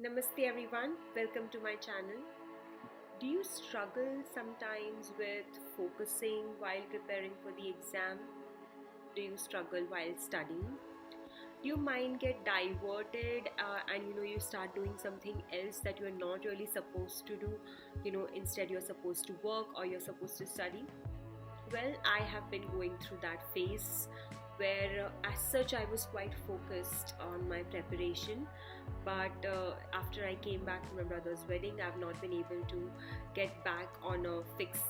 Namaste everyone, welcome to my channel. Do you struggle sometimes with focusing while preparing for the exam? Do you struggle while studying? Do your mind get diverted and you start doing something else that you're not really supposed to do? Instead you're supposed to work or you're supposed to study. Well, I have been going through that phase where, as such, I was quite focused on my preparation. But after I came back from my brother's wedding, I've not been able to get back on a fixed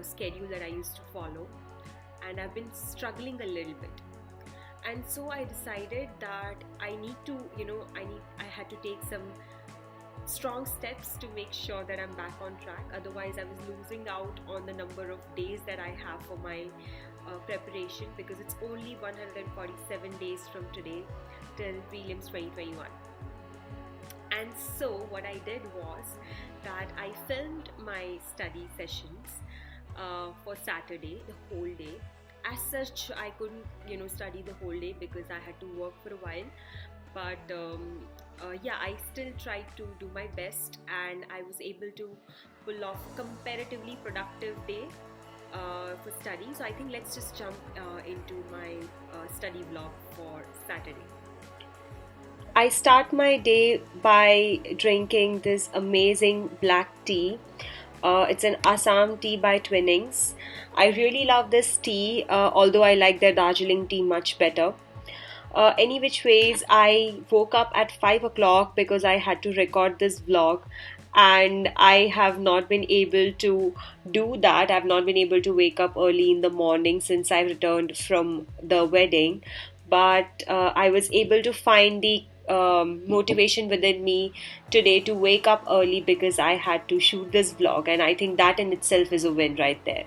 schedule that I used to follow, and I've been struggling a little bit. And so I decided that I had to take some strong steps to make sure that I'm back on track. Otherwise, I was losing out on the number of days that I have for my preparation, because it's only 147 days from today till prelims 2021. And so what I did was that I filmed my study sessions for Saturday, the whole day. As such, I couldn't study the whole day because I had to work for a while. But yeah, I still tried to do my best, and I was able to pull off a comparatively productive day for study. So I think let's just jump into my study vlog for Saturday. I start my day by drinking this amazing black tea. It's an Assam tea by Twinings. I really love this tea, although I like their Darjeeling tea much better. Any which ways, I woke up at 5 o'clock because I had to record this vlog, and I have not been able to do that. I've not been able to wake up early in the morning since I returned from the wedding, but I was able to find the motivation within me today to wake up early because I had to shoot this vlog, and I think that in itself is a win right there.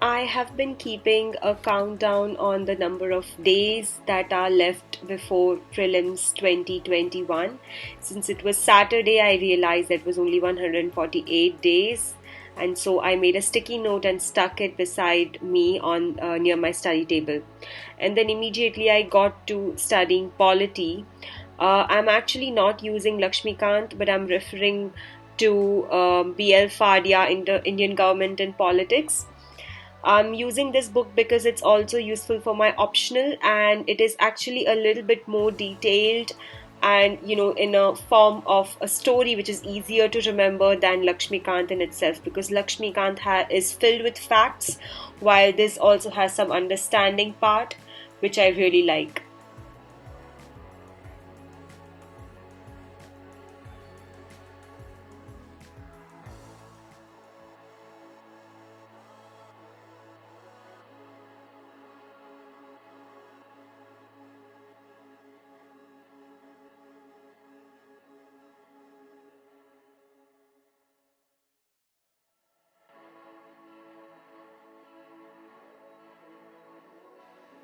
I have been keeping a countdown on the number of days that are left before prelims 2021. Since it was Saturday, I realized that was only 148 days. And so I made a sticky note and stuck it beside me on near my study table. And then immediately I got to studying polity. I'm actually not using Lakshmikant, but I'm referring to BL Fadia, Indian Government and Politics. I'm using this book because it's also useful for my optional, and it is actually a little bit more detailed and in a form of a story which is easier to remember than Lakshmikant in itself, because Lakshmikant is filled with facts, while this also has some understanding part which I really like.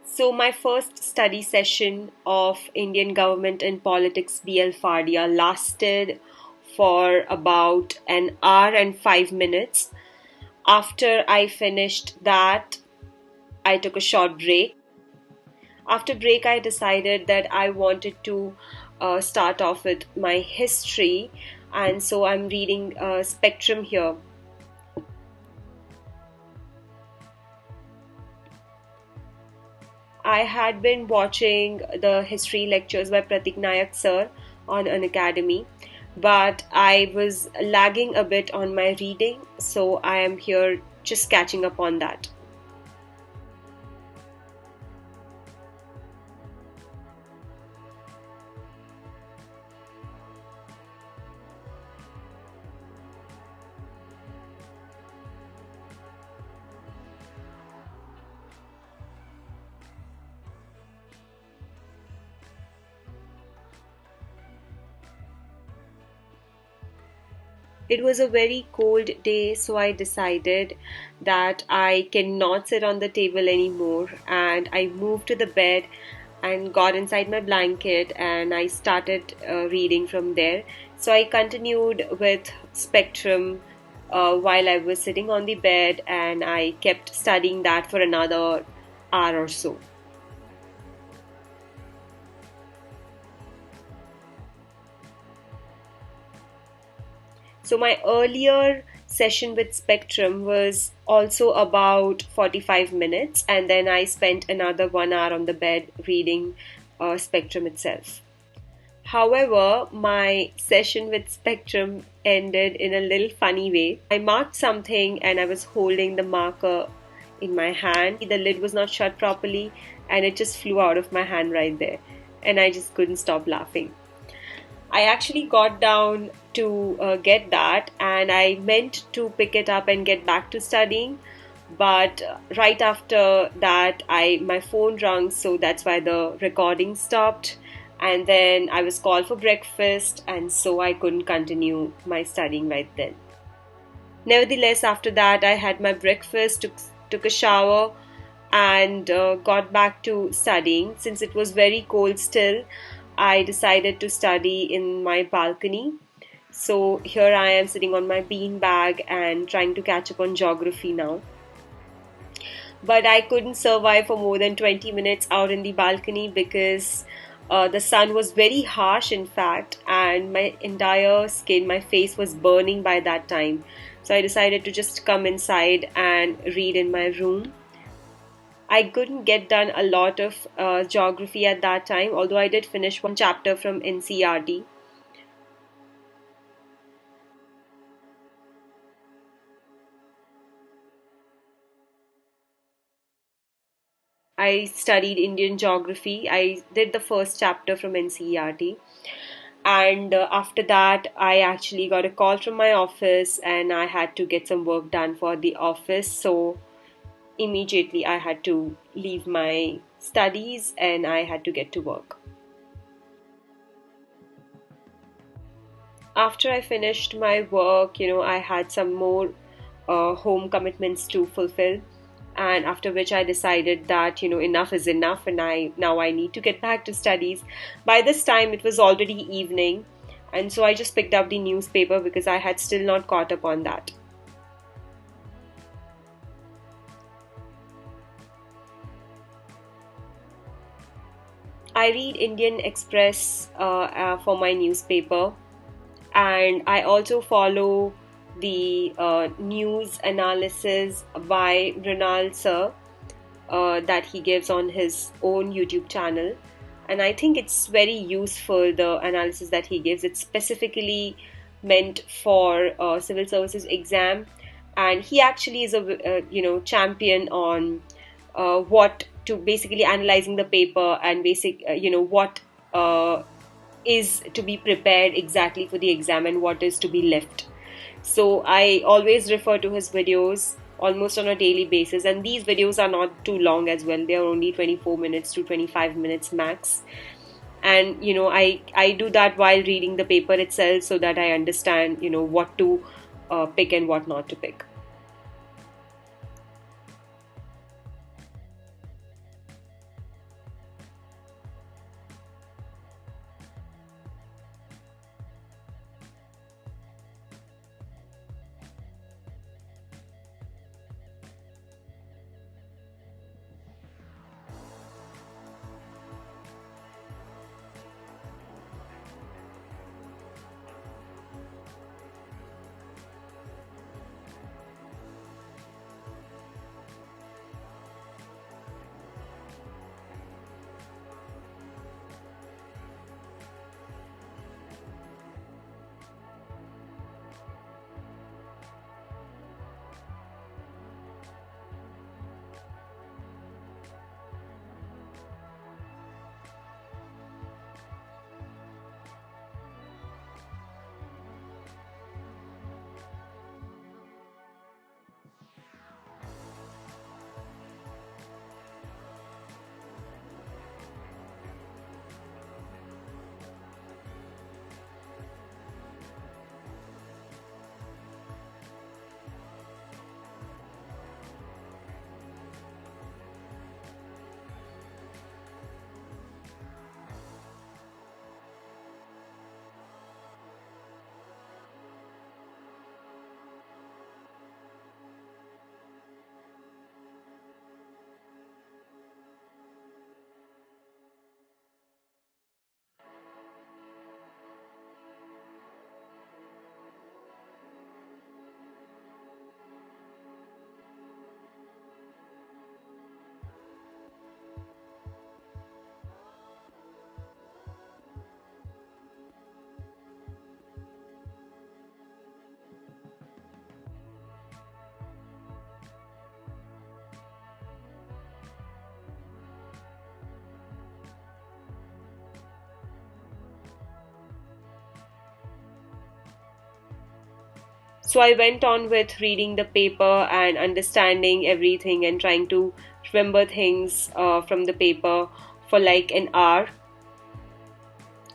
So my first study session of Indian Government and Politics BL Fadia lasted for about an hour and 5 minutes. After I finished that, I took a short break. After break, I decided that I wanted to start off with my history, and so I'm reading Spectrum here. I had been watching the history lectures by Pratik Nayak sir on an academy, but I was lagging a bit on my reading, so I am here just catching up on that. It was a very cold day, so I decided that I cannot sit on the table anymore, and I moved to the bed and got inside my blanket, and I started reading from there. So I continued with Spectrum while I was sitting on the bed, and I kept studying that for another hour or so. So my earlier session with Spectrum was also about 45 minutes, and then I spent another 1 hour on the bed reading Spectrum itself. However, my session with Spectrum ended in a little funny way. I marked something and I was holding the marker in my hand. The lid was not shut properly and it just flew out of my hand right there. And I just couldn't stop laughing. I actually got down to get that, and I meant to pick it up and get back to studying. But right after that, I my phone rang, so that's why the recording stopped. And then I was called for breakfast, and so I couldn't continue my studying right then. Nevertheless, after that, I had my breakfast, took a shower, and got back to studying. Since it was very cold still, I decided to study in my balcony. So here I am sitting on my bean bag and trying to catch up on geography now. But I couldn't survive for more than 20 minutes out in the balcony because the sun was very harsh, in fact, and my entire skin, my face was burning by that time. So I decided to just come inside and read in my room. I couldn't get done a lot of geography at that time, although I did finish one chapter from NCRT. I studied Indian geography. I did the first chapter from NCERT. And after that, I actually got a call from my office and I had to get some work done for the office. So immediately I had to leave my studies and I had to get to work. After I finished my work, I had some more home commitments to fulfill. And after which I decided that, enough is enough and I need to get back to studies. By this time, it was already evening. And so I just picked up the newspaper because I had still not caught up on that. I read Indian Express for my newspaper, and I also follow the news analysis by Ronald Sir that he gives on his own YouTube channel. And I think it's very useful, the analysis that he gives. It's specifically meant for civil services exam, and he actually is a champion on what to basically analyzing the paper and what is to be prepared exactly for the exam and what is to be left. So I always refer to his videos almost on a daily basis, and these videos are not too long as well. They are only 24 minutes to 25 minutes max. And I do that while reading the paper itself so that I understand what to pick and what not to pick. So I went on with reading the paper and understanding everything and trying to remember things from the paper for like an hour.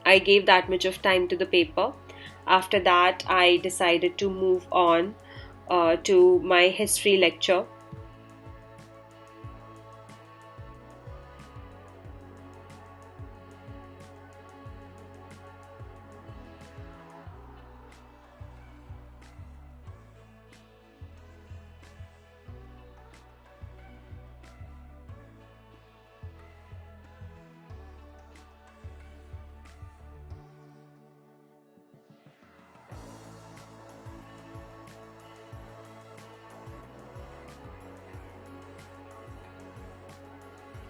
I gave that much of time to the paper. After that, I decided to move on to my history lecture.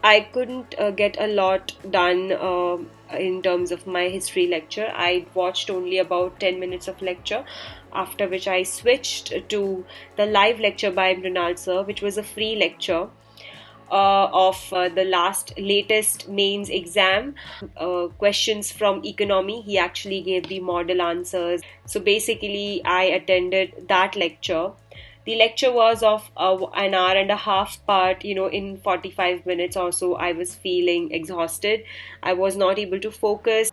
I couldn't get a lot done in terms of my history lecture. I watched only about 10 minutes of lecture, after which I switched to the live lecture by Mrinal sir, which was a free lecture of the latest mains exam, questions from economy. He actually gave the model answers. So basically, I attended that lecture. The lecture was of an hour and a half, but in 45 minutes or so, I was feeling exhausted. I was not able to focus.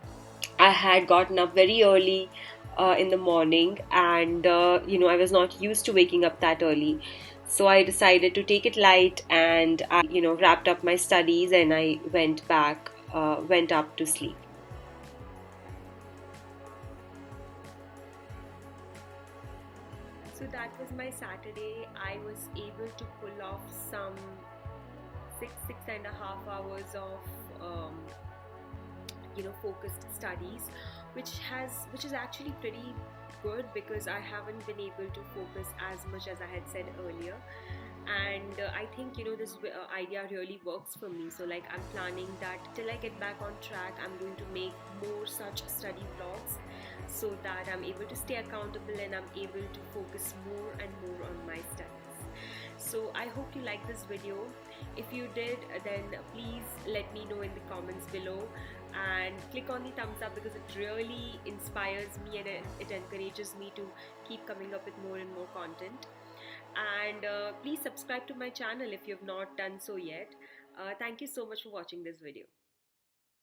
I had gotten up very early in the morning, and I was not used to waking up that early. So I decided to take it light, and I wrapped up my studies, and I went up to sleep. So that was my Saturday. I was able to pull off some 6.5 hours of focused studies, which is actually pretty good because I haven't been able to focus as much as I had said earlier. And I think this idea really works for me. So like I'm planning that till I get back on track, I'm going to make more such study vlogs so that I'm able to stay accountable and I'm able to focus more and more on my studies. So I hope you like this video. If you did, then please let me know in the comments below and click on the thumbs up because it really inspires me and it encourages me to keep coming up with more and more content. And please subscribe to my channel if you have not done so yet. Thank you so much for watching this video.